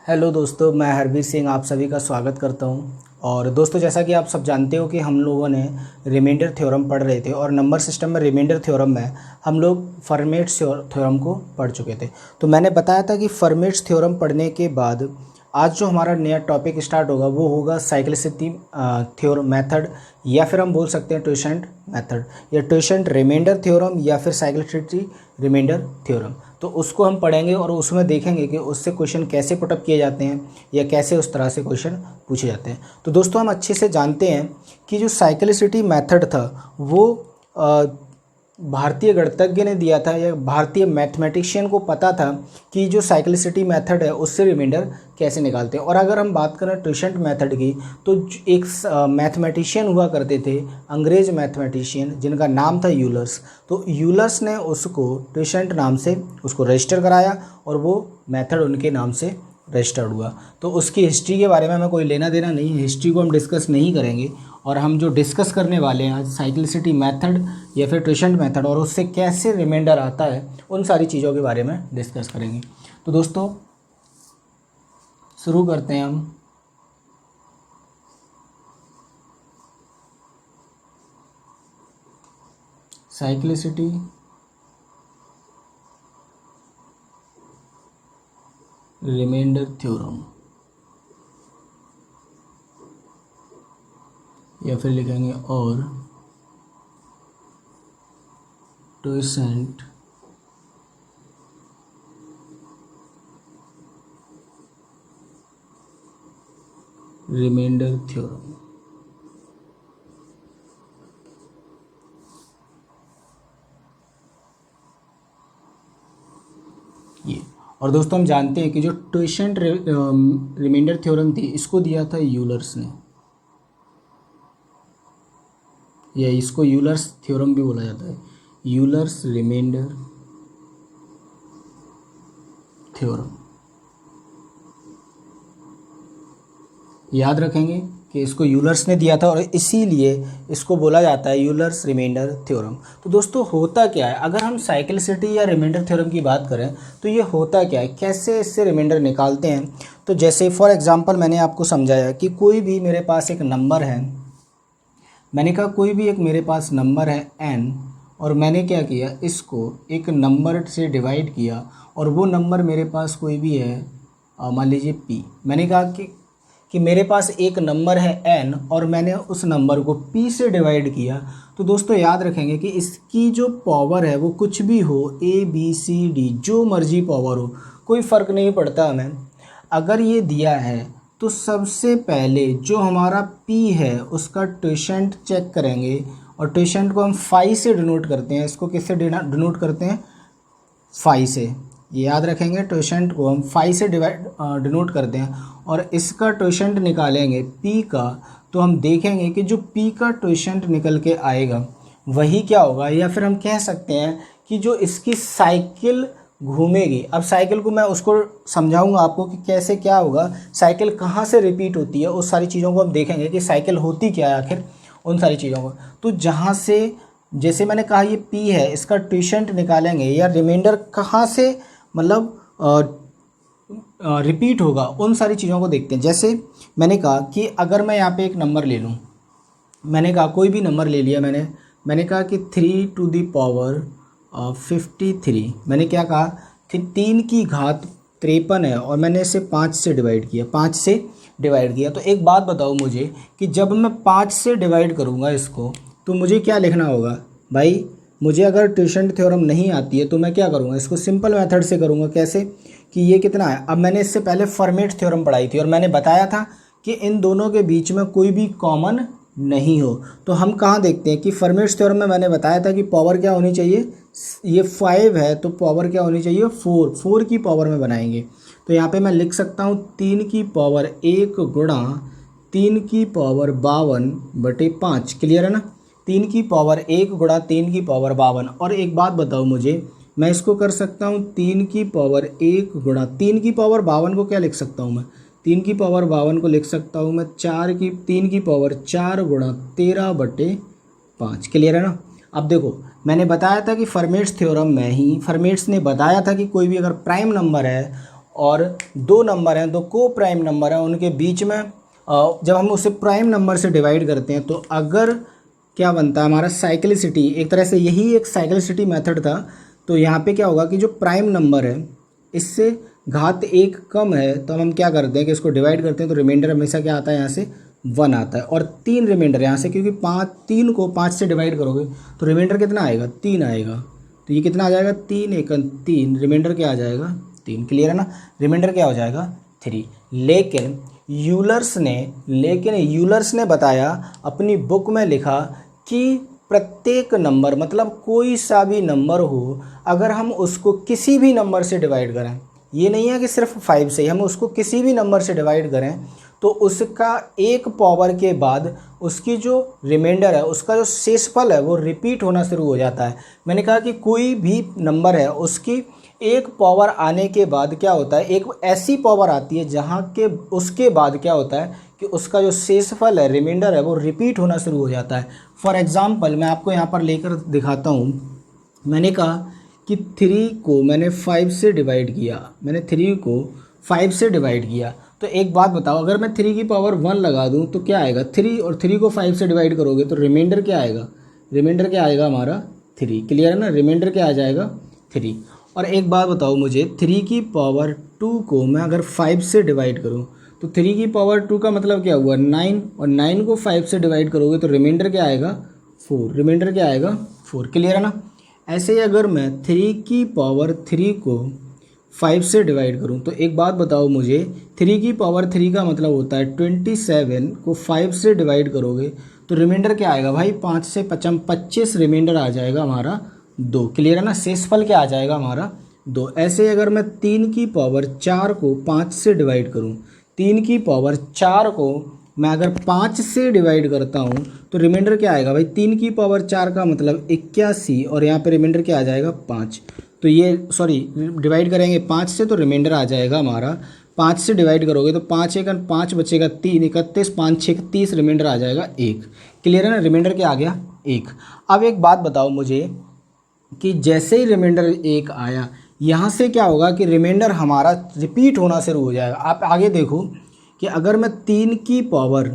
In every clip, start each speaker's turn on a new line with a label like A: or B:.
A: Hello दोस्तों, मैं हरबीर सिंह आप सभी का स्वागत करता हूं। और दोस्तों, जैसा कि आप सब जानते हो कि हम लोगों ने रिमाइंडर थ्योरम पढ़ रहे थे और नंबर सिस्टम में रिमाइंडर थ्योरम में हम लोग फर्मेट्स थ्योरम को पढ़ चुके थे। तो मैंने बताया था कि फर्मेट्स थ्योरम पढ़ने के बाद आज जो हमारा नया टॉपिक स्टार्ट होगा वो होगा साइक्लिसिटी थ्योरम मेथड, या फिर हम बोल सकते हैं ट्विशेंट मेथड या ट्विशेंट रिमाइंडर थ्योरम या फिर साइक्लिसिटी रिमाइंडर थ्योरम। तो उसको हम पढ़ेंगे और उसमें देखेंगे कि उससे क्वेश्चन कैसे पुटअप किए जाते हैं या कैसे उस तरह से क्वेश्चन पूछे जाते हैं। तो दोस्तों, हम अच्छे से जानते हैं कि जो साइक्लिसिटी मेथड था वो भारतीय गणितज्ञ ने दिया था, या भारतीय मैथमेटिशियन को पता था कि जो साइक्लिसिटी मेथड है उससे रिमाइंडर कैसे निकालते हैं। और अगर हम बात करें ट्विशेंट मेथड की, तो एक मैथमेटिशियन हुआ करते थे, अंग्रेज मैथमेटिशियन, जिनका नाम था यूलर्स। तो यूलर्स ने उसको ट्विशेंट नाम से उसको रजिस्टर कराया और वो मेथड उनके नाम से रजिस्टर्ड हुआ। तो उसकी हिस्ट्री के बारे में हमें कोई लेना देना नहीं है, हिस्ट्री को हम डिस्कस नहीं करेंगे। और हम जो डिस्कस करने वाले हैं आज साइक्लिसिटी मेथड या फिर ट्विशेंट मेथड और उससे कैसे रिमाइंडर आता है, उन सारी चीज़ों के बारे में डिस्कस करेंगे। तो दोस्तों, शुरू करते हैं हम। साइक्लिसिटी रिमाइंडर थ्योरम, या फिर लिखेंगे और ट्विशेंट रिमाइंडर थ्योरम। ये और दोस्तों, हम जानते हैं कि जो ट्विशेंट रिमाइंडर थ्योरम थी इसको दिया था यूलर्स ने, या इसको यूलर्स थ्योरम भी बोला जाता है, यूलर्स रिमाइंडर थ्योरम। याद रखेंगे कि इसको यूलर्स ने दिया था और इसीलिए इसको बोला जाता है यूलर्स रिमाइंडर थ्योरम। तो दोस्तों, होता क्या है, अगर हम साइक्लिसिटी या रिमाइंडर थ्योरम की बात करें तो ये होता क्या है, कैसे इससे रिमाइंडर निकालते हैं। तो जैसे फॉर एग्जांपल मैंने आपको समझाया कि कोई भी मेरे पास एक नंबर है, मैंने कहा कोई भी एक मेरे पास नंबर है n, और मैंने क्या किया, इसको एक नंबर से डिवाइड किया और वो नंबर मेरे पास कोई भी है, मान लीजिए p। मैंने कहा कि मेरे पास एक नंबर है n और मैंने उस नंबर को p से डिवाइड किया। तो दोस्तों, याद रखेंगे कि इसकी जो पावर है वो कुछ भी हो, a b c d, जो मर्जी पावर हो, कोई फ़र्क नहीं पड़ता हमें। अगर ये दिया है तो सबसे पहले जो हमारा p है उसका ट्विशेंट चेक करेंगे, और ट्विशेंट को हम फाई से डिनोट करते हैं। इसको किससे डिनोट करते हैं? फाई से। ये याद रखेंगे, ट्विशेंट को हम फाई से डिनोट करते हैं। और इसका ट्विशेंट निकालेंगे p का, तो हम देखेंगे कि जो p का ट्विशेंट निकल के आएगा वही क्या होगा, या फिर हम कह सकते हैं कि जो इसकी साइकिल घूमेगी। अब साइकिल को मैं उसको समझाऊंगा आपको कि कैसे क्या होगा, साइकिल कहाँ से रिपीट होती है, उस सारी चीज़ों को हम देखेंगे कि साइकिल होती क्या है आखिर, उन सारी चीज़ों को। तो जहाँ से, जैसे मैंने कहा ये p है, इसका ट्विशेंट निकालेंगे या रिमाइंडर कहाँ से मतलब रिपीट होगा, उन सारी चीज़ों को देखते हैं। जैसे मैंने कहा कि अगर मैं यहाँ पे एक नंबर ले लूँ, मैंने कहा कोई भी नंबर ले लिया, मैंने कहा कि 3 टू द पावर 53। मैंने क्या कहा कि 3 की घात 53 है और मैंने इसे 5 से डिवाइड किया, 5 से डिवाइड किया। तो एक बात बताओ मुझे कि जब मैं 5 से डिवाइड करूँगा इसको, तो मुझे क्या लिखना होगा भाई। मुझे अगर ट्विशेंट थ्योरम नहीं आती है तो मैं क्या करूँगा, इसको सिंपल मेथड से करूँगा। कैसे कि ये कितना है, अब मैंने इससे पहले फर्मेट थ्योरम पढ़ाई थी और मैंने बताया था कि इन दोनों के बीच में कोई भी कॉमन नहीं हो। तो हम कहाँ देखते हैं कि फर्मेट थ्योरम में मैंने बताया था कि पावर क्या होनी चाहिए, ये 5 है तो पावर क्या होनी चाहिए, 4 की पावर में बनाएंगे। तो यहाँ पे मैं लिख सकता हूँ 3 की पावर 1 गुणा 3 की पावर 52/5। क्लियर है ना, 3 की पावर 1 गुणा 3 की पावर 52। और एक बात बताओ मुझे, मैं इसको कर सकता हूँ 3 की पावर 1 गुणा 3 की पावर 52 को क्या लिख सकता हूँ मैं, 3 की पावर 52 को लिख सकता हूँ मैं 3 की पावर 4 गुणा 13/5। क्लियर है ना। अब देखो, मैंने बताया था कि फर्मेट्स थ्योरम में ही फर्मेट्स ने बताया था कि कोई भी अगर प्राइम नंबर है और दो नंबर हैं, दो को प्राइम नंबर हैं, उनके बीच में जब हम उसे प्राइम नंबर से डिवाइड करते हैं तो अगर क्या बनता है हमारा साइक्लिसिटी, एक तरह से यही एक साइक्लिसिटी मेथड था। तो यहाँ पे क्या होगा कि जो प्राइम नंबर है इससे घात 1 कम है तो हम क्या करते हैं कि इसको डिवाइड करते हैं तो रिमाइंडर हमेशा क्या आता है, यहाँ से 1 आता है। और 3 रिमाइंडर यहाँ से, क्योंकि 3 को 5 से डिवाइड करोगे तो रिमाइंडर कितना आएगा, 3 आएगा। तो ये कितना आ जाएगा, 3 1 3, रिमाइंडर क्या आ जाएगा, 3। क्लियर है ना, रिमाइंडर क्या हो जाएगा, 3। लेकिन यूलर्स ने बताया, अपनी बुक में लिखा कि प्रत्येक नंबर, मतलब कोई सा भी नंबर हो, अगर हम उसको किसी भी नंबर से डिवाइड करें, ये नहीं है कि सिर्फ 5 से, हम उसको किसी भी नंबर से डिवाइड करें तो उसका एक पावर के बाद उसकी जो रिमाइंडर है, उसका जो शेषफल है वो रिपीट होना शुरू हो जाता है। मैंने कहा कि कोई भी नंबर है उसकी एक पावर आने के बाद क्या होता है, एक ऐसी पावर आती है जहाँ के उसके बाद क्या होता है कि उसका जो शेषफल है, रिमाइंडर है, वो रिपीट होना शुरू हो जाता है। फॉर एग्ज़ाम्पल मैं आपको यहाँ पर लेकर दिखाता हूँ। मैंने कहा कि 3 को मैंने 5 से डिवाइड किया, मैंने 3 को 5 से डिवाइड किया। तो एक बात बताओ, अगर मैं 3 की पावर 1 लगा दूं तो क्या आएगा, 3, और 3 को 5 से डिवाइड करोगे तो रिमाइंडर क्या आएगा, रिमाइंडर क्या आएगा हमारा 3। क्लियर है ना, रिमाइंडर क्या आ जाएगा 3। और एक बात बताओ मुझे, 3 की पावर 2 को मैं अगर 5 से डिवाइड करूँ तो 3 की पावर 2 का मतलब क्या हुआ 9, और 9 को 5 से डिवाइड करोगे तो रिमाइंडर क्या आएगा 4, रिमाइंडर क्या आएगा 4। क्लियर है ना। ऐसे ही अगर मैं 3 की पावर 3 को 5 से डिवाइड करूं तो एक बात बताओ मुझे, 3 की पावर 3 का मतलब होता है 27 को 5 से डिवाइड करोगे तो रिमाइंडर क्या आएगा भाई, 5 से 25 रिमाइंडर आ जाएगा हमारा 2। क्लियर है ना, शेषफल क्या आ जाएगा हमारा 2। ऐसे ही अगर मैं 3 की पावर 4 को 5 से डिवाइड करूँ, 3 की पावर 4 को मैं अगर 5 से डिवाइड करता हूँ तो रिमाइंडर क्या आएगा भाई, 3 की पावर 4 का मतलब 81, और यहाँ पे रिमाइंडर क्या आ जाएगा 5। तो ये डिवाइड करेंगे 5 से तो रिमाइंडर आ जाएगा हमारा, 5 से डिवाइड करोगे तो 5 1 5 बचेगा 3, 31 5 6 30, रिमाइंडर आ जाएगा 1। क्लियर है ना, रिमाइंडर क्या आ गया 1। अब एक बात बताओ मुझे कि जैसे ही रिमाइंडर 1 आया, यहाँ से क्या होगा कि रिमाइंडर हमारा रिपीट होना शुरू हो जाएगा। आप आगे देखो कि अगर मैं 3 की पावर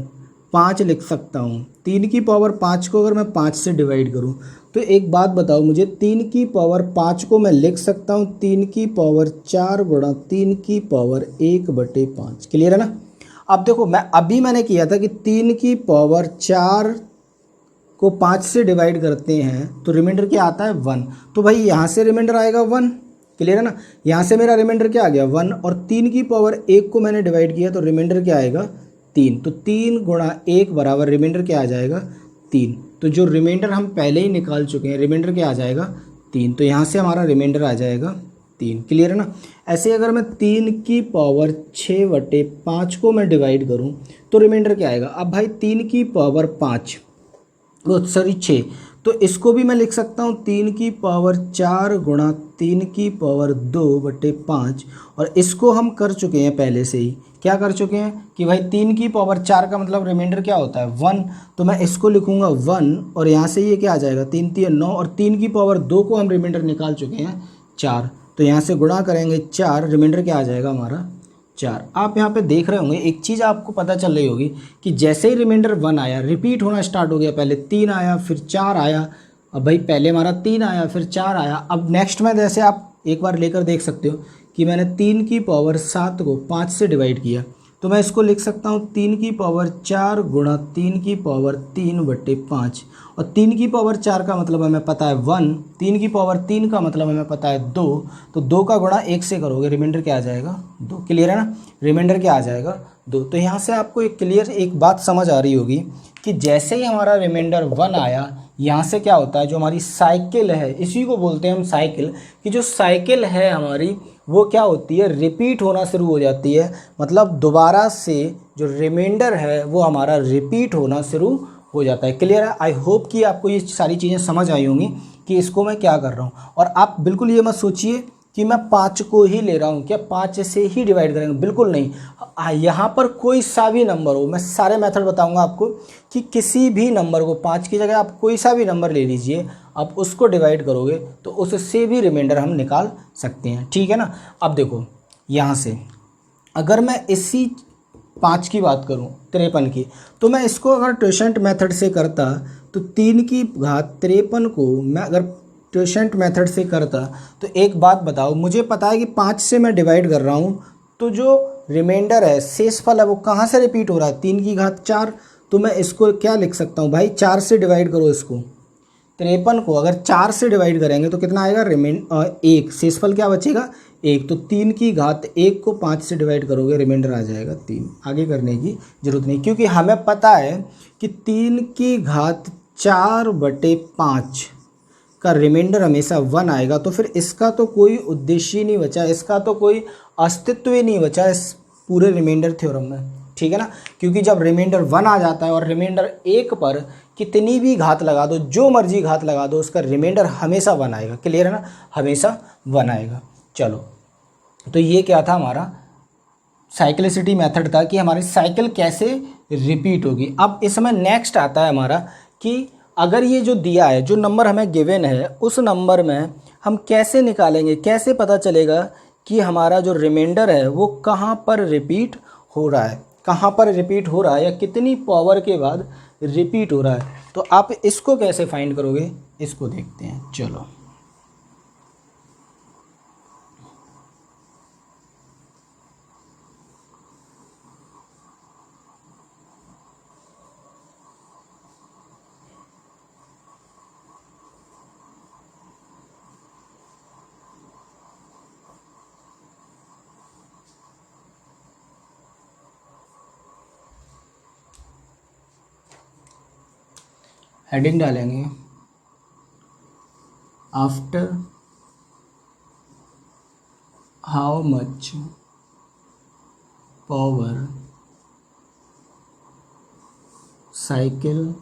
A: 5 लिख सकता हूँ, 3 की पावर 5 को अगर मैं 5 से डिवाइड करूँ तो एक बात बताओ मुझे, 3 की पावर 5 को मैं लिख सकता हूँ 3 की पावर 4 गुणा 3 की पावर 1/5। क्लियर है ना। अब देखो मैंने किया था कि 3 की पावर 4 को 5 से डिवाइड करते हैं तो रिमाइंडर क्या आता है 1। तो भाई यहाँ से रिमाइंडर आएगा 1। क्लियर है ना, यहाँ से मेरा रिमाइंडर क्या आ गया 1, और 3 की पावर 1 को मैंने डिवाइड किया तो रिमाइंडर क्या आएगा 3। तो 3 गुणा 1 बराबर रिमाइंडर क्या आ जाएगा 3। तो जो रिमाइंडर हम पहले ही निकाल चुके हैं, रिमाइंडर क्या आ जाएगा 3। तो यहाँ से हमारा रिमाइंडर आ जाएगा 3। क्लियर है ना। ऐसे अगर मैं 3 की पावर 6/5 को मैं डिवाइड करूँ तो रिमाइंडर क्या आएगा। अब भाई 3 की पावर 5 6, तो इसको भी मैं लिख सकता हूँ 3 की पावर 4 गुणा 3 की पावर 2/5, और इसको हम कर चुके हैं पहले से ही, क्या कर चुके हैं कि भाई 3 की पावर 4 का मतलब रिमाइंडर क्या होता है 1। तो मैं इसको लिखूंगा 1, और यहाँ से ये क्या आ जाएगा 3 3 9, और 3 की पावर 2 को हम रिमाइंडर निकाल चुके हैं 4। तो यहाँ से गुणा करेंगे 4, रिमाइंडर क्या आ जाएगा हमारा 4। आप यहाँ पे देख रहे होंगे, एक चीज़ आपको पता चल रही होगी कि जैसे ही रिमाइंडर 1 आया, रिपीट होना स्टार्ट हो गया। पहले 3 आया, फिर 4 आया। अब भाई पहले हमारा 3 आया, फिर 4 आया। अब नेक्स्ट में जैसे आप एक बार लेकर देख सकते हो कि मैंने 3 की पावर 7 को 5 से डिवाइड किया, तो मैं इसको लिख सकता हूँ 3 की पावर 4 गुणा 3 की पावर 3/5, और 3 की पावर 4 का मतलब हमें पता है 1, 3 की पावर 3 का मतलब हमें पता है 2, तो 2 का गुणा 1 से करोगे, रिमाइंडर क्या आ जाएगा 2। क्लियर है ना, रिमाइंडर क्या आ जाएगा 2। तो यहाँ से आपको एक क्लियर एक बात समझ आ रही होगी कि जैसे ही हमारा रिमाइंडर 1 आया, यहाँ से क्या होता है, जो हमारी साइकिल है, इसी को बोलते हैं हम साइकिल, कि जो साइकिल है हमारी वो क्या होती है, रिपीट होना शुरू हो जाती है। मतलब दोबारा से जो रिमाइंडर है वो हमारा रिपीट होना शुरू हो जाता है। क्लियर है। आई होप कि आपको ये सारी चीज़ें समझ आई होंगी कि इसको मैं क्या कर रहा हूँ। और आप बिल्कुल ये मत सोचिए कि मैं 5 को ही ले रहा हूँ, क्या 5 से ही डिवाइड करेंगे, बिल्कुल नहीं। यहाँ पर कोई सा भी नंबर हो, मैं सारे मेथड बताऊँगा आपको कि किसी भी नंबर को 5 की जगह आप कोई सा भी नंबर ले लीजिए, आप उसको डिवाइड करोगे तो उससे भी रिमाइंडर हम निकाल सकते हैं। ठीक है ना। अब देखो यहाँ से अगर मैं इसी 5 की बात करूँ 53 की, तो मैं इसको अगर ट्विशेंट मेथड से करता तो 3 की घात 53 को मैं अगर ट्विशेंट मेथड से करता तो एक बात बताओ, मुझे पता है कि 5 से मैं डिवाइड कर रहा हूँ तो जो रिमाइंडर है शेषफल है वो कहाँ से रिपीट हो रहा है, 3 की घात 4। तो मैं इसको क्या लिख सकता हूँ भाई, 4 से डिवाइड करो इसको, 53 को अगर 4 से डिवाइड करेंगे तो कितना आएगा, एक शेषफल क्या बचेगा, 1। तो 3 की घात 1 को 5 से डिवाइड करोगे रिमाइंडर आ जाएगा 3। आगे करने की ज़रूरत नहीं, क्योंकि हमें पता है कि 3 की घात 4/5 का रिमाइंडर हमेशा 1 आएगा। तो फिर इसका तो कोई उद्देश्य ही नहीं बचा, इसका तो कोई अस्तित्व ही नहीं बचा इस पूरे रिमाइंडर थ्योरम में, ठीक है ना। क्योंकि जब रिमाइंडर 1 आ जाता है और रिमाइंडर 1 पर कितनी भी घात लगा दो, जो मर्जी घात लगा दो, उसका रिमाइंडर हमेशा 1 आएगा। क्लियर है ना, हमेशा 1 आएगा। चलो, तो ये क्या था हमारा साइक्लिसिटी मेथड था कि हमारी साइकिल कैसे रिपीट होगी। अब इसमें नेक्स्ट आता है हमारा कि अगर ये जो दिया है, जो नंबर हमें गिवन है, उस नंबर में हम कैसे निकालेंगे, कैसे पता चलेगा कि हमारा जो रिमाइंडर है वो कहाँ पर रिपीट हो रहा है, कहाँ पर रिपीट हो रहा है या कितनी पावर के बाद रिपीट हो रहा है। तो आप इसको कैसे फाइंड करोगे, इसको देखते हैं। चलो, हेडिंग डालेंगे after how much power cycle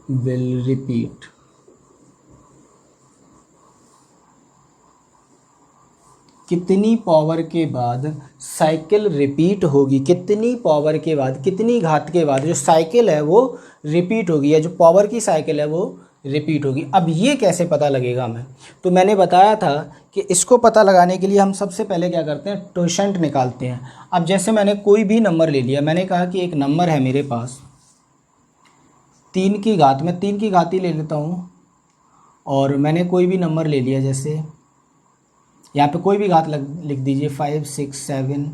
A: will repeat. कितनी पावर के बाद साइकिल रिपीट होगी, कितनी पावर के बाद, कितनी घात के बाद जो साइकिल है वो रिपीट होगी, या जो पावर की साइकिल है वो रिपीट होगी। अब ये कैसे पता लगेगा हमें, तो मैंने बताया था कि इसको पता लगाने के लिए हम सबसे पहले क्या करते हैं, ट्विशेंट निकालते हैं। अब जैसे मैंने कोई भी नंबर ले लिया, मैंने कहा कि एक नंबर है मेरे पास 3 की घात, मैं 3 की घात ही ले लेता हूँ, और मैंने कोई भी नंबर ले लिया, जैसे यहाँ पे कोई भी घात लिख दीजिए 5 6 7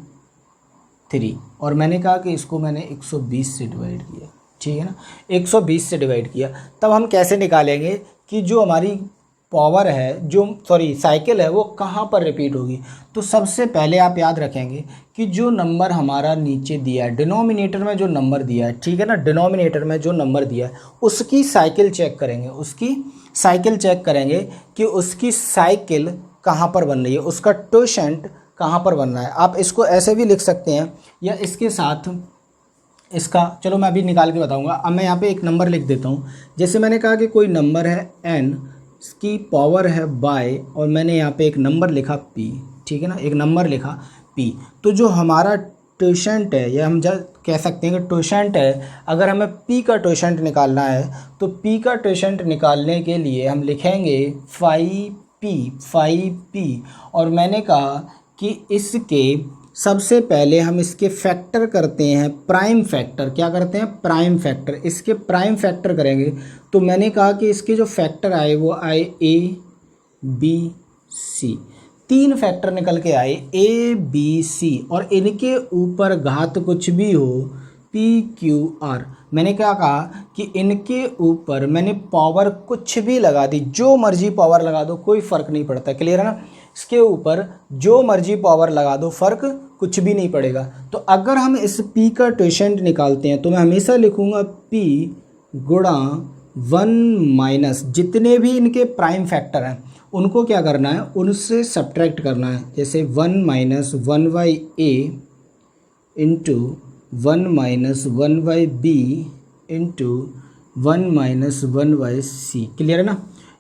A: 3, और मैंने कहा कि इसको मैंने 120 से डिवाइड किया, ठीक है ना, 120 से डिवाइड किया। तब हम कैसे निकालेंगे कि जो हमारी पावर है, जो साइकिल है वो कहाँ पर रिपीट होगी। तो सबसे पहले आप याद रखेंगे कि जो नंबर हमारा नीचे दिया है, डिनोमिनेटर में जो नंबर दिया है, ठीक है ना, डिनोमिनेटर में जो नंबर दिया है उसकी साइकिल चेक करेंगे, उसकी साइकिल चेक करेंगे कि उसकी साइकिल कहाँ पर बन रही है, उसका ट्विशेंट कहाँ पर बन रहा है। आप इसको ऐसे भी लिख सकते हैं या इसके साथ इसका, चलो मैं अभी निकाल के बताऊंगा। अब मैं यहाँ पे एक नंबर लिख देता हूँ, जैसे मैंने कहा कि कोई नंबर है n, इसकी पावर है बाय, और मैंने यहाँ पे एक नंबर लिखा p, ठीक है ना, एक नंबर लिखा p। तो जो हमारा ट्विशेंट है, या हम कह सकते हैं कि ट्विशेंट है, अगर हमें p का ट्विशेंट निकालना है तो p का ट्विशेंट निकालने के लिए हम लिखेंगे 5p, और मैंने कहा कि इसके सबसे पहले हम इसके फैक्टर करते हैं, प्राइम फैक्टर। क्या करते हैं, प्राइम फैक्टर। इसके प्राइम फैक्टर करेंगे तो मैंने कहा कि इसके जो फैक्टर आए वो आए a b c, 3 फैक्टर निकल के आए a b c, और इनके ऊपर घात कुछ भी हो p q r। मैंने क्या कहा कि इनके ऊपर मैंने पावर कुछ भी लगा दी, जो मर्जी पावर लगा दो, कोई फ़र्क नहीं पड़ता। क्लियर है ना, इसके ऊपर जो मर्जी पावर लगा दो, फ़र्क कुछ भी नहीं पड़ेगा। तो अगर हम इस p का ट्विशेंट निकालते हैं तो मैं हमेशा लिखूँगा p गुणा 1 माइनस जितने भी इनके प्राइम फैक्टर हैं उनको क्या करना है, उनसे सब्ट्रैक्ट करना है। जैसे 1 minus 1/a into 1 minus 1/b into 1 minus 1/c। Clear है ना,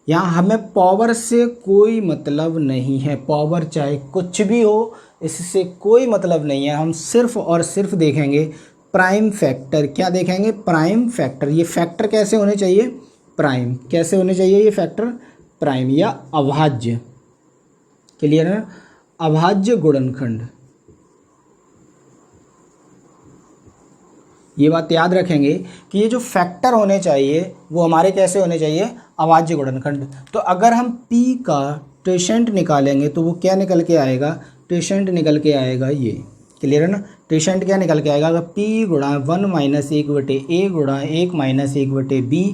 A: यहाँ हमें पावर से कोई मतलब नहीं है, पावर चाहे कुछ भी हो इससे कोई मतलब नहीं है। हम सिर्फ और सिर्फ देखेंगे प्राइम फैक्टर। क्या देखेंगे, प्राइम फैक्टर। ये फैक्टर कैसे होने चाहिए, प्राइम। कैसे होने चाहिए ये फैक्टर, प्राइम या अभाज्य। क्लियर है ना, अभाज्य गुणनखंड, ये बात याद रखेंगे कि ये जो फैक्टर होने चाहिए वो हमारे कैसे होने चाहिए, अभाज्य गुणनखंड। तो अगर हम p का ट्वेशेंट निकालेंगे तो वो क्या निकल के आएगा, ट्वेशेंट निकल के आएगा ये, क्लियर है ना। ट्वेशेंट क्या निकल के आएगा, अगर p गुणा 1 माइनस 1/a गुणा 1 माइनस 1/b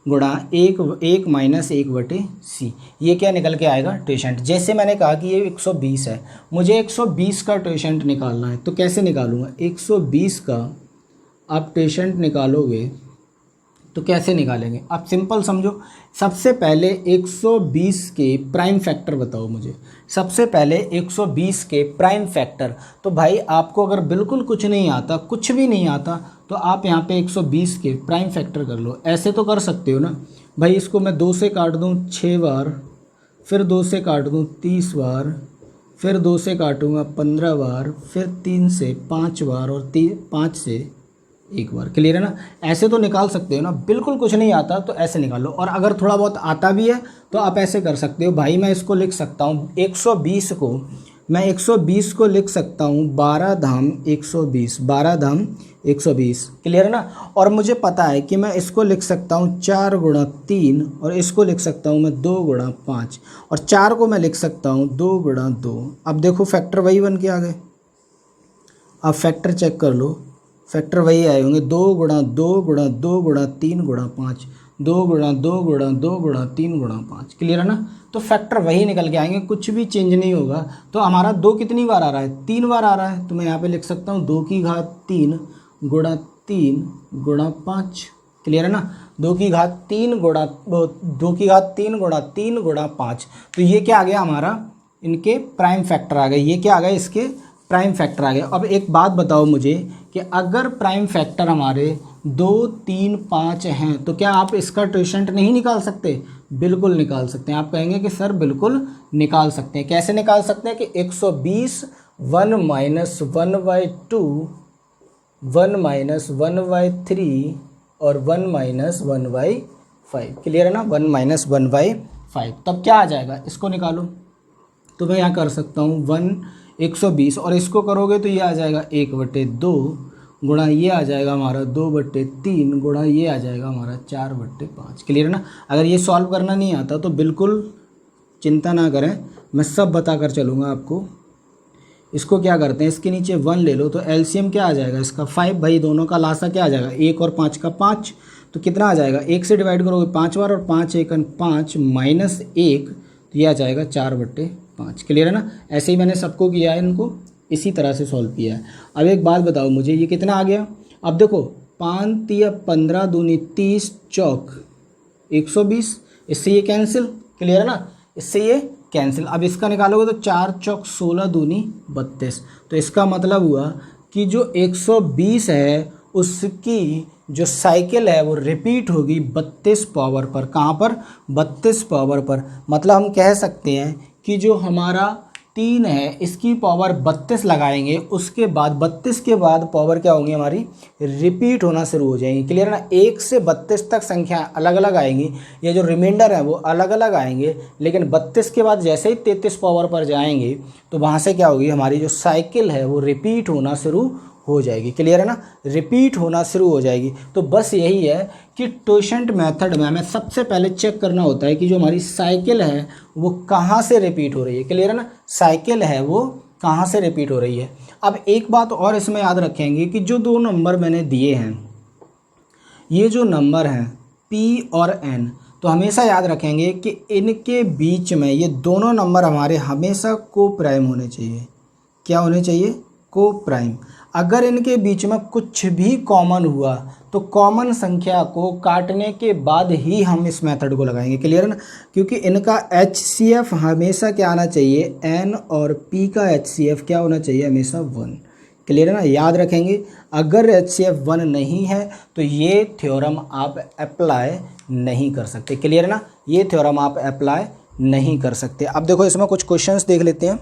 A: गुणा 1 माइनस 1/c, ये क्या निकल के आएगा, ट्वेशेंट। जैसे मैंने कहा कि ये 120 है, मुझे 120 का ट्वेशेंट निकालना है, तो कैसे निकालूंगा, 120 का आप ट्वेशेंट निकालोगे तो कैसे निकालेंगे, आप सिंपल समझो। सबसे पहले 120 के प्राइम फैक्टर बताओ मुझे, सबसे पहले 120 के प्राइम फैक्टर। तो भाई आपको अगर बिल्कुल कुछ नहीं आता, कुछ भी नहीं आता, तो आप यहाँ पे 120 के प्राइम फैक्टर कर लो। ऐसे तो कर सकते हो ना भाई, इसको मैं 2 से काट दूँ 6 बार, फिर 2 से काट दूँ 30 बार, फिर 2 से काटूँगा 15 बार, फिर 3 से 5 बार और 5 से 1 बार, क्लियर है ना। ऐसे तो निकाल सकते हो ना, बिल्कुल कुछ नहीं आता तो ऐसे निकालो। और अगर थोड़ा बहुत आता भी है तो आप ऐसे कर सकते हो भाई, मैं इसको लिख सकता हूँ 120 को, मैं 120 को लिख सकता हूँ 12 धाम 120, 12 धाम 120, क्लियर है ना। और मुझे पता है कि मैं इसको लिख सकता हूँ 4 गुणा 3, और इसको लिख सकता हूँ मैं 2 गुणा 5, और 4 को मैं लिख सकता हूँ 2 गुणा 2। अब देखो फैक्टर वही बन के आ गए, आप फैक्टर चेक कर लो, फैक्टर वही आए होंगे, 2 गुणा 2 गुणा 2 गुणा 3 गुणा 5, 2 गुणा 2 गुणा 2 गुणा 3 गुणा 5, क्लियर है ना। तो फैक्टर वही निकल के आएंगे, कुछ भी चेंज नहीं होगा। तो हमारा 2 कितनी बार आ रहा है, 3 बार आ रहा है, तो मैं यहाँ पे लिख सकता हूँ 2 की घात 3 गुणा 3 गुणा 5, क्लियर है ना। 2 की घात 3 गुणा 2 की घात 3 गुणा 3 गुणा 5, तो ये क्या आ गया हमारा, इनके प्राइम फैक्टर आ गए। ये क्या आ गए, इसके प्राइम फैक्टर आ गए। अब एक बात बताओ मुझे कि अगर प्राइम फैक्टर हमारे 2, 3, 5 हैं, तो क्या आप इसका ट्वेशेंट नहीं निकाल सकते, बिल्कुल निकाल सकते हैं। आप कहेंगे कि सर बिल्कुल निकाल सकते हैं। कैसे निकाल सकते हैं कि 120 1 माइनस 1/2, 1 माइनस 1/3 और 1 माइनस 1/5, क्लियर है ना, 1 माइनस 1/5। तब क्या आ जाएगा, इसको निकालो। तो मैं यहाँ कर सकता हूँ 120, और इसको करोगे तो ये आ जाएगा 1/2 गुणा ये आ जाएगा हमारा 2/3 गुणा ये आ जाएगा हमारा 4/5, क्लियर है ना। अगर ये सॉल्व करना नहीं आता तो बिल्कुल चिंता ना करें, मैं सब बता कर चलूँगा आपको। इसको क्या करते हैं, इसके नीचे 1 ले लो, तो एलसीएम क्या आ जाएगा इसका 5, भाई दोनों का लासा क्या आ जाएगा 1 और 5 का 5, तो कितना आ जाएगा, 1 से डिवाइड करोगे 5 बार, और 5 1 5 माइनस 1, तो ये आ जाएगा 4/5, क्लियर है ना। ऐसे ही मैंने सबको किया है, इनको इसी तरह से सॉल्व किया है। अब एक बात बताओ मुझे, ये कितना आ गया, अब देखो 5 तिया 15 दूनी 30 चौक 120, इससे ये कैंसिल, क्लियर है ना, इससे ये कैंसिल। अब इसका निकालोगे तो 4 चौक 16 दूनी 32, तो इसका मतलब हुआ कि जो 120 है उसकी जो साइकिल है वो रिपीट होगी 32 पावर पर। कहाँ पर, 32 पावर पर। मतलब हम कह सकते हैं कि जो हमारा 3 है इसकी पावर 32 लगाएंगे, उसके बाद 32 के बाद पावर क्या होंगी हमारी, रिपीट होना शुरू हो जाएंगी, क्लियर है ना। 1 से 32 तक संख्या अलग अलग आएंगी, ये जो रिमाइंडर है वो अलग अलग आएंगे, लेकिन 32 के बाद जैसे ही 33 पावर पर जाएंगे तो वहाँ से क्या होगी, हमारी जो साइकिल है वो रिपीट होना शुरू हो जाएगी, क्लियर है ना, रिपीट होना शुरू हो जाएगी। तो बस यही है कि ट्वेशेंट मेथड में हमें सबसे पहले चेक करना होता है कि जो हमारी साइकिल है वो कहाँ से रिपीट हो रही है, क्लियर है ना, साइकिल है वो कहाँ से रिपीट हो रही है। अब एक बात और इसमें याद रखेंगे कि जो 2 नंबर मैंने दिए हैं, ये जो नंबर हैं P और N, तो हमेशा याद रखेंगे कि इनके बीच में ये दोनों नंबर हमारे हमेशा को प्राइम होने चाहिए। क्या होने चाहिए, को प्राइम। अगर इनके बीच में कुछ भी कॉमन हुआ तो कॉमन संख्या को काटने के बाद ही हम इस मेथड को लगाएंगे, क्लियर है ना, क्योंकि इनका HCF हमेशा क्या आना चाहिए, N और P का HCF क्या होना चाहिए, हमेशा 1, क्लियर है ना, याद रखेंगे। अगर HCF 1 नहीं है तो ये थ्योरम आप अप्लाई नहीं कर सकते, क्लियर है ना, ये थ्योरम आप अप्लाई नहीं कर सकते। अब देखो इसमें कुछ क्वेश्चंस देख लेते हैं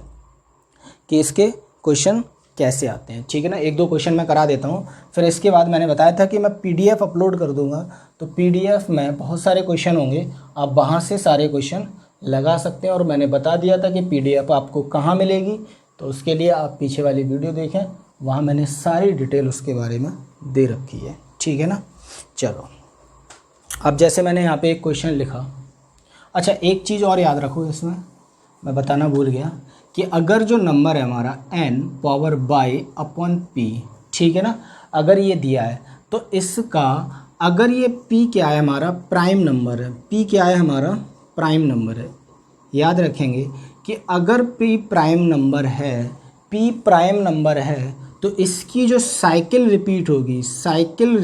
A: कि इसके क्वेश्चन कैसे आते हैं, ठीक है ना। 1-2 क्वेश्चन मैं करा देता हूँ, फिर इसके बाद मैंने बताया था कि मैं PDF अपलोड कर दूंगा, तो PDF में बहुत सारे क्वेश्चन होंगे, आप वहाँ से सारे क्वेश्चन लगा सकते हैं। और मैंने बता दिया था कि PDF आपको कहाँ मिलेगी, तो उसके लिए आप पीछे वाली वीडियो देखें, वहाँ मैंने सारी डिटेल उसके बारे में दे रखी है, ठीक है ना। चलो, अब जैसे मैंने यहाँ पे एक क्वेश्चन लिखा। अच्छा, एक चीज़ और याद रखो, इसमें मैं बताना भूल गया कि अगर जो नंबर है हमारा n power by upon p, ठीक है ना, अगर ये दिया है तो इसका, अगर ये p क्या है हमारा प्राइम नंबर है, p क्या है हमारा प्राइम नंबर है, याद रखेंगे कि अगर p प्राइम नंबर है, p प्राइम नंबर है, तो इसकी जो साइकिल रिपीट होगी, साइकिल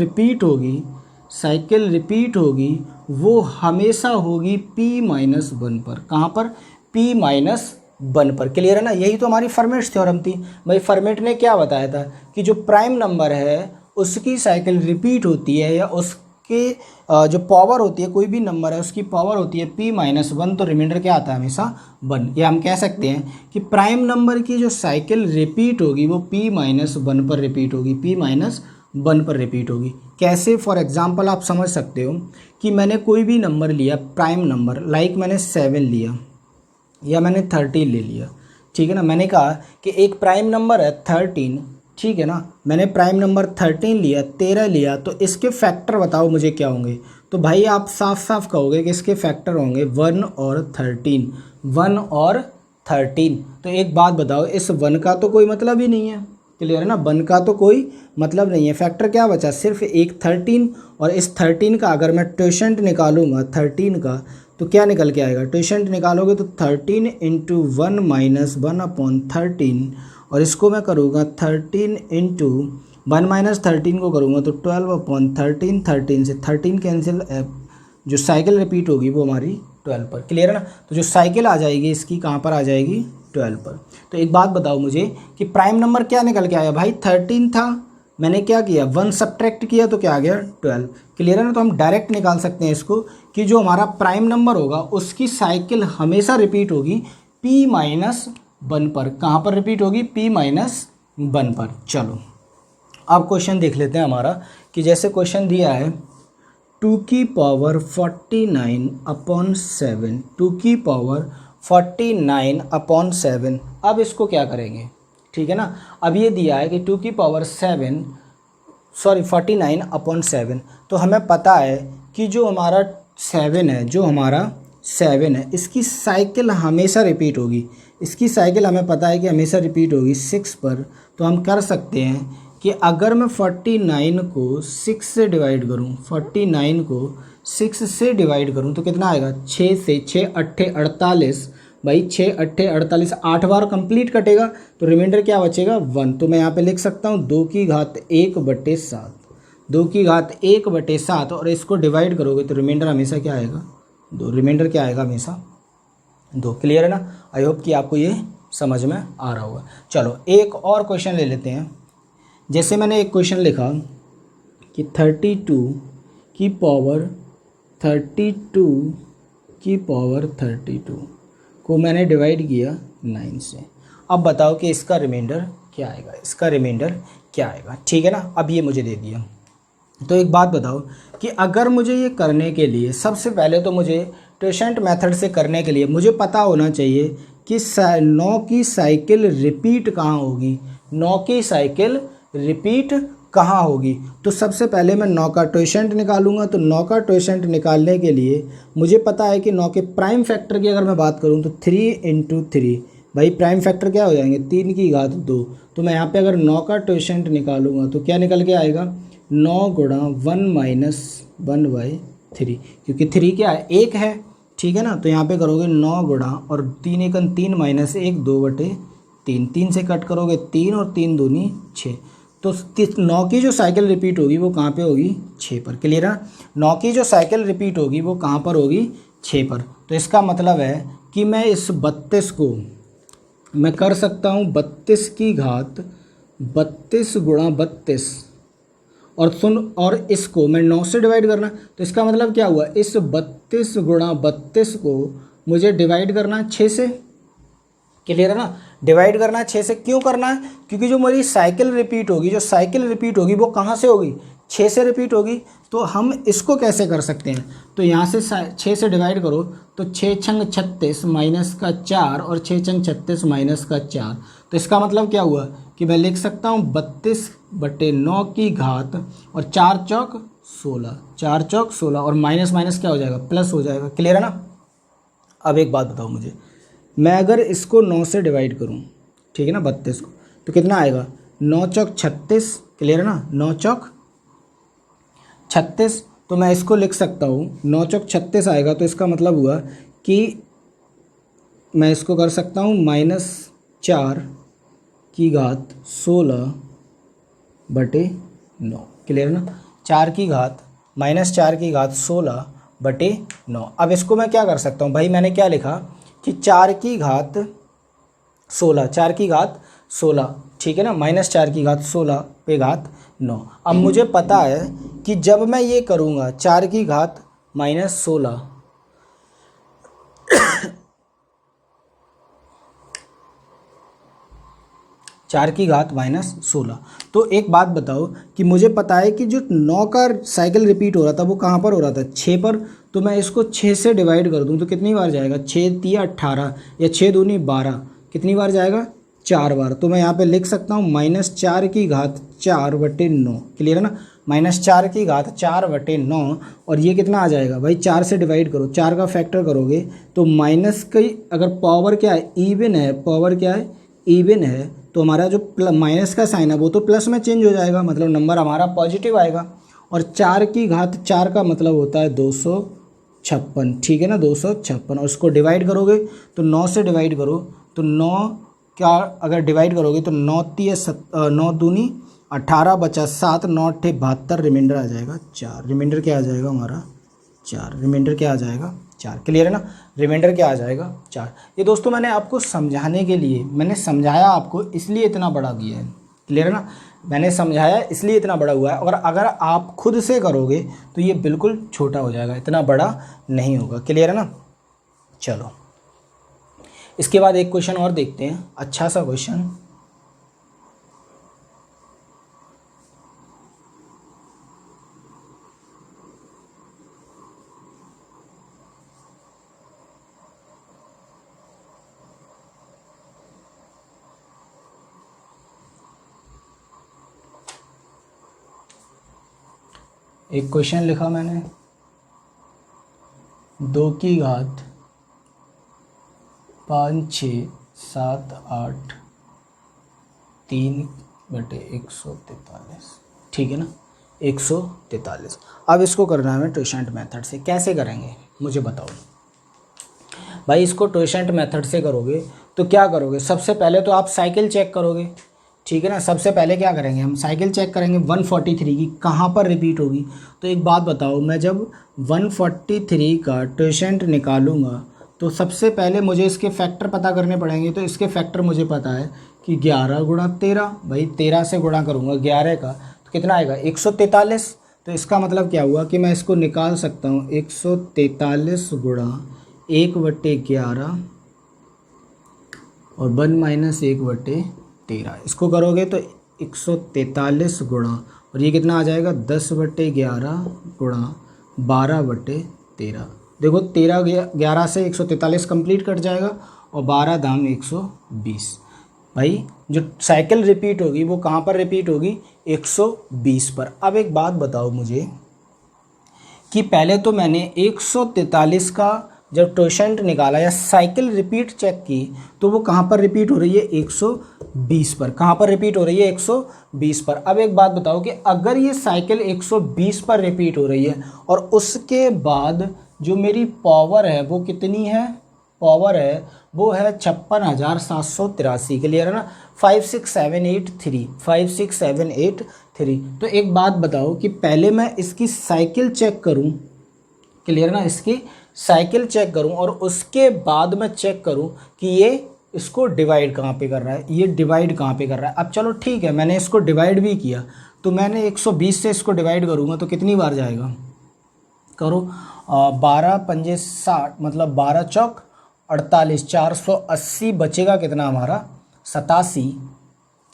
A: रिपीट होगी वो हमेशा होगी p-1 पर। कहाँ पर? p-1 पर। क्लियर है ना। यही तो हमारी फर्मेट थ्योरम थी भाई। फर्मेट ने क्या बताया था कि जो प्राइम नंबर है उसकी साइकिल रिपीट होती है, या उसके जो पावर होती है, कोई भी नंबर है उसकी पावर होती है p-1, तो रिमाइंडर क्या आता है हमेशा 1। या हम कह सकते हैं कि प्राइम नंबर की जो साइकिल रिपीट होगी वो p-1 पर रिपीट होगी, p-1 पर रिपीट होगी। कैसे? फॉर एग्जांपल आप समझ सकते हो कि मैंने कोई भी नंबर लिया प्राइम नंबर, लाइक मैंने 7 लिया या मैंने 13 ले लिया, ठीक है ना। मैंने कहा कि एक प्राइम नंबर है 13, ठीक है ना, मैंने प्राइम नंबर 13 लिया, 13 लिया, तो इसके फैक्टर बताओ मुझे क्या होंगे। तो भाई आप साफ साफ कहोगे कि इसके फैक्टर होंगे 1 और 13, 1 और 13। तो एक बात बताओ, इस 1 का तो कोई मतलब ही नहीं है। क्लियर है ना, 1 का तो कोई मतलब नहीं है। फैक्टर क्या बचा? सिर्फ एक 13। और इस 13 का अगर मैं ट्वेशेंट निकालूंगा 13 का, तो क्या निकल के आएगा? ट्वेशेंट निकालोगे तो 13 इंटू 1 माइनस 1 अपॉन 13, और इसको मैं करूँगा 13 इंटू 1 माइनस 13 को करूँगा तो 12 अपॉन 13, 13 से 13 कैंसिल, जो साइकिल रिपीट होगी वो हमारी 12 पर। क्लियर है ना। तो जो साइकिल आ जाएगी इसकी कहाँ पर आ जाएगी? 12 पर। तो एक बात बताओ मुझे कि प्राइम नंबर क्या निकल के आया भाई? 13 था, मैंने क्या किया 1 सब्ट्रैक्ट किया तो क्या आ गया? 12। क्लियर है ना। तो हम डायरेक्ट निकाल सकते हैं इसको कि जो हमारा प्राइम नंबर होगा उसकी साइकिल हमेशा रिपीट होगी p-1 पर। कहाँ पर रिपीट होगी? p-1 पर। चलो अब क्वेश्चन देख लेते हैं हमारा, कि जैसे क्वेश्चन दिया है 2 की पावर 49 अपॉन 7, 2 की पावर 49 अपॉन 7। अब इसको क्या करेंगे? ठीक है ना। अब ये दिया है कि 2 की पावर 49 अपॉन 7, तो हमें पता है कि जो हमारा 7 है, जो हमारा 7 है, इसकी साइकिल हमेशा रिपीट होगी। इसकी साइकिल हमें पता है कि हमेशा रिपीट होगी 6 पर। तो हम कर सकते हैं कि अगर मैं 49 को 6 से डिवाइड करूं, 49 को 6 से डिवाइड करूं तो कितना आएगा? 6 से 6 अट्ठे 48 भाई, 6 अट्ठे 48, 8 बार कंप्लीट कटेगा तो रिमाइंडर क्या बचेगा? 1। तो मैं यहाँ पे लिख सकता हूँ 2 की घात 1/7, 2 की घात 1/7, और इसको डिवाइड करोगे तो रिमाइंडर हमेशा क्या आएगा? 2। रिमाइंडर क्या आएगा? हमेशा 2। क्लियर है ना। आई होप कि आपको ये समझ में आ रहा होगा। चलो एक और क्वेश्चन ले लेते हैं। जैसे मैंने एक क्वेश्चन लिखा कि 32 की पावर 32 को मैंने डिवाइड किया 9 से। अब बताओ कि इसका रिमाइंडर क्या आएगा? इसका रिमाइंडर क्या आएगा? ठीक है ना। अब ये मुझे दे दिया, तो एक बात बताओ कि अगर मुझे ये करने के लिए, सबसे पहले तो मुझे ट्वेशेंट मेथड से करने के लिए मुझे पता होना चाहिए कि 9 की साइकिल रिपीट कहाँ होगी, 9 की साइकिल रिपीट कहाँ होगी। तो सबसे पहले मैं 9 का ट्वेशेंट निकालूंगा। तो 9 का ट्वेशेंट निकालने के लिए मुझे पता है कि 9 के प्राइम फैक्टर की अगर मैं बात करूं तो 3 इंटू 3, भाई प्राइम फैक्टर क्या हो जाएंगे? 3 की घात 2। तो मैं यहाँ पे अगर 9 का ट्वेशेंट निकालूंगा तो क्या निकल के आएगा? 9 गुणा 1 माइनस 1/3, क्योंकि 3 क्या है? 1 है, ठीक है ना। तो यहाँ पे करोगे 9 गुणा और 3 1 3 माइनस 1 2/3, 3 से कट करोगे 3 और 3 दूनी 6। तो 9 की जो साइकिल रिपीट होगी वो कहाँ पे होगी? 6 पर। क्लियर है। 9 की जो साइकिल रिपीट होगी वो कहाँ पर होगी? 6 पर। तो इसका मतलब है कि मैं इस 32 को मैं कर सकता हूँ 32 की घात 32 गुणा 32, और और इसको मैं 9 से डिवाइड करना। तो इसका मतलब क्या हुआ? इस 32 गुणा 32 को मुझे डिवाइड करना 6 से। क्लियर है ना। डिवाइड करना है 6 से। क्यों करना है? क्योंकि जो मेरी साइकिल रिपीट होगी, जो साइकिल रिपीट होगी वो कहाँ से होगी? 6 से रिपीट होगी। तो हम इसको कैसे कर सकते हैं? तो यहाँ से 6 से डिवाइड करो तो 6 छंग 36 माइनस का 4 और 6 छंग 36 माइनस का 4। तो इसका मतलब क्या हुआ कि मैं लिख सकता हूँ 32/9 की घात और 4 चौक 16, 4 चौक 16 और माइनस माइनस क्या हो जाएगा? प्लस हो जाएगा। क्लियर है ना? अब एक बात बताओ मुझे, मैं अगर इसको 9 से डिवाइड करूँ, ठीक है ना, 32 को, तो कितना आएगा? 9 चौक 36। क्लियर है ना? 9 चौक 36। तो मैं इसको लिख सकता हूँ 9 चौक 36 आएगा। तो इसका मतलब हुआ कि मैं इसको कर सकता हूँ -4 की घात 16/9। क्लियर ना? 4 की घात -4 की घात 16/9। अब इसको मैं क्या कर सकता हूँ भाई? मैंने क्या लिखा कि 4 की घात 16, 4 की घात 16, ठीक है ना, -4 की घात 16 पे घात 9। अब मुझे पता है कि जब मैं ये करूँगा 4 की घात -16, 4 की घात -16, तो एक बात बताओ कि मुझे पता है कि जो 9 का साइकिल रिपीट हो रहा था वो कहाँ पर हो रहा था? 6 पर। तो मैं इसको 6 से डिवाइड कर दूँ तो कितनी बार जाएगा? 6 तिया 18 या 6 दूनी 12, कितनी बार जाएगा? 4 बार। तो मैं यहाँ पे लिख सकता हूँ -4 की घात 4/9। क्लियर है ना? -4 की घात 4/9। और ये कितना आ जाएगा भाई? 4 से डिवाइड करो, 4 का फैक्टर करोगे तो माइनस की अगर पावर क्या है? इवन है, पावर क्या है? इवन है। तो हमारा जो माइनस का साइन है वो तो प्लस में चेंज हो जाएगा, मतलब नंबर हमारा पॉजिटिव आएगा। और 4 की घात 4 का मतलब होता है 256, ठीक है ना, 256। और उसको डिवाइड करोगे तो 9 से डिवाइड करो तो 9 क्या अगर डिवाइड करोगे तो 9 तिया 9 दूनी 18 बचा 7, 9 अट्ठे 72, रिमाइंडर आ जाएगा 4। रिमाइंडर क्या आ जाएगा हमारा? 4। रिमाइंडर क्या आ जाएगा? 4। क्लियर है ना? रिमाइंडर क्या आ जाएगा? 4। ये दोस्तों मैंने आपको समझाने के लिए, मैंने समझाया आपको इसलिए इतना बड़ा किया है। क्लियर है ना? मैंने समझाया इसलिए इतना बड़ा हुआ है। और अगर आप खुद से करोगे तो ये बिल्कुल छोटा हो जाएगा, इतना बड़ा नहीं होगा। क्लियर है ना? चलो इसके बाद एक क्वेश्चन और देखते हैं, अच्छा सा क्वेश्चन। एक क्वेश्चन लिखा मैंने, 2 की घात 5 6 7 8 3/143, ठीक है ना, 143। अब इसको करना है हमें टोशंट मेथड से। कैसे करेंगे मुझे बताओ भाई? इसको टोशंट मेथड से करोगे तो क्या करोगे? सबसे पहले तो आप साइकिल चेक करोगे, ठीक है ना। सबसे पहले क्या करेंगे? हम साइकिल चेक करेंगे 143 की कहाँ पर रिपीट होगी। तो एक बात बताओ, मैं जब 143 का टोशंट निकालूंगा तो सबसे पहले मुझे इसके फैक्टर पता करने पड़ेंगे। तो इसके फैक्टर मुझे पता है कि 11 गुणा 13, भाई 13 से गुणा करूँगा 11 का तो कितना आएगा? 143। तो इसका मतलब क्या हुआ कि मैं इसको निकाल सकता हूँ 143 गुणा 1/11 और 1-1/13। इसको करोगे तो 143 गुणा और ये कितना आ जाएगा? 10/11 गुणा 12/13। देखो 13 से 143 कंप्लीट कट जाएगा और 12 दाम 120। भाई जो साइकिल रिपीट होगी वो कहाँ पर रिपीट होगी? 120 पर। अब एक बात बताओ मुझे कि पहले तो मैंने 143 का जब टोशंट निकाला या साइकिल रिपीट चेक की तो वो कहाँ पर रिपीट हो रही है? 120 पर। कहाँ पर रिपीट हो रही है? 120 पर। अब एक बात बताओ कि अगर ये साइकिल 120 पर रिपीट हो रही है और उसके बाद जो मेरी पावर है वो कितनी है? पावर है वो है 56,783। क्लियर है ना? 56783, 56783। तो एक बात बताओ कि पहले मैं इसकी साइकिल चेक करूं, क्लियर ना, इसकी साइकिल चेक करूं और उसके बाद मैं चेक करूं कि ये इसको डिवाइड कहाँ पे कर रहा है, ये डिवाइड कहाँ पे कर रहा है। अब चलो ठीक है, मैंने इसको डिवाइड भी किया तो मैंने 120 से इसको डिवाइड करूँगा तो कितनी बार जाएगा? करो 12 पंजे 60, मतलब 12 चौक 48, 480 बचेगा कितना हमारा? 87,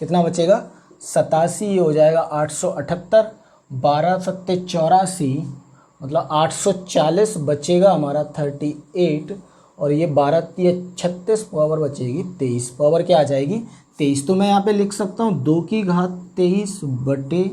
A: कितना बचेगा 87, ये हो जाएगा 878, 12 सत्ते 84, मतलब 840 बचेगा हमारा 38, और ये 12 तिया 36, पावर बचेगी 23, पावर क्या आ जाएगी 23। तो मैं यहाँ पे लिख सकता हूँ 2 की घात 23 बटे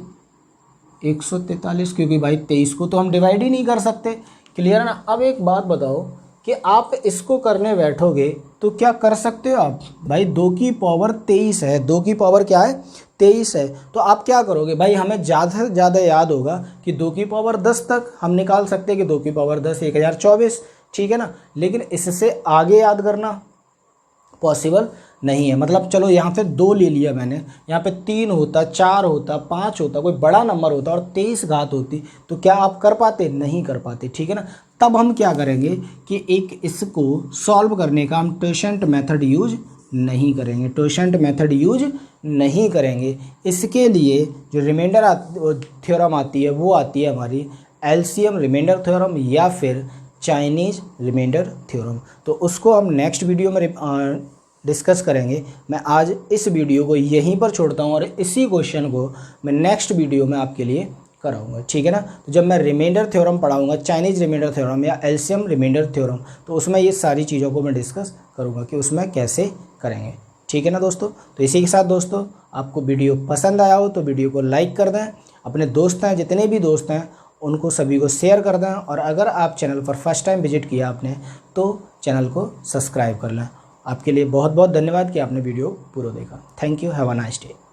A: 143, क्योंकि भाई 23 को तो हम डिवाइड ही नहीं कर सकते। क्लियर है ना। अब एक बात बताओ कि आप इसको करने बैठोगे तो क्या कर सकते हो आप, भाई 2 की पावर 23 है, 2 की पावर क्या है 23 है, तो आप क्या करोगे भाई, हमें ज़्यादा से ज़्यादा याद होगा कि 2 की पावर 10 तक हम निकाल सकते हैं कि 2 की पावर 10 1024, ठीक है ना। लेकिन इससे आगे याद करना पॉसिबल नहीं है। मतलब चलो यहाँ पे 2 ले लिया मैंने, यहाँ पे 3 होता, 4 होता, 5 होता, कोई बड़ा नंबर होता और 23 घात होती, तो क्या आप कर पाते, नहीं कर पाते, ठीक है ना। तब हम क्या करेंगे कि एक इसको सॉल्व करने का हम टोशेंट मेथड यूज नहीं करेंगे, टोशेंट मेथड यूज नहीं करेंगे। इसके लिए जो रिमाइंडर थ्योरम आती है वो आती है हमारी एलसीएम रिमाइंडर थ्योरम या फिर चाइनीज रिमाइंडर थ्योरम। तो उसको हम नेक्स्ट वीडियो में डिस्कस करेंगे। मैं आज इस वीडियो को यहीं पर छोड़ता हूँ और इसी क्वेश्चन को मैं नेक्स्ट वीडियो में आपके लिए कराऊंगा, ठीक है ना। तो जब मैं रिमाइंडर थ्योरम पढ़ाऊंगा, चाइनीज रिमाइंडर थ्योरम या एलसीएम रिमाइंडर थ्योरम, तो उसमें ये सारी चीज़ों को मैं डिस्कस करूँगा कि उसमें कैसे करेंगे, ठीक है ना दोस्तों। तो इसी के साथ दोस्तों, आपको वीडियो पसंद आया हो तो वीडियो को लाइक कर दें, अपने दोस्त हैं जितने भी दोस्त हैं उनको सभी को शेयर कर दें, और अगर आप चैनल पर फर्स्ट टाइम विजिट किया आपने तो चैनल को सब्सक्राइब कर लें। आपके लिए बहुत बहुत धन्यवाद कि आपने वीडियो पूरा देखा। Thank you, have a nice day.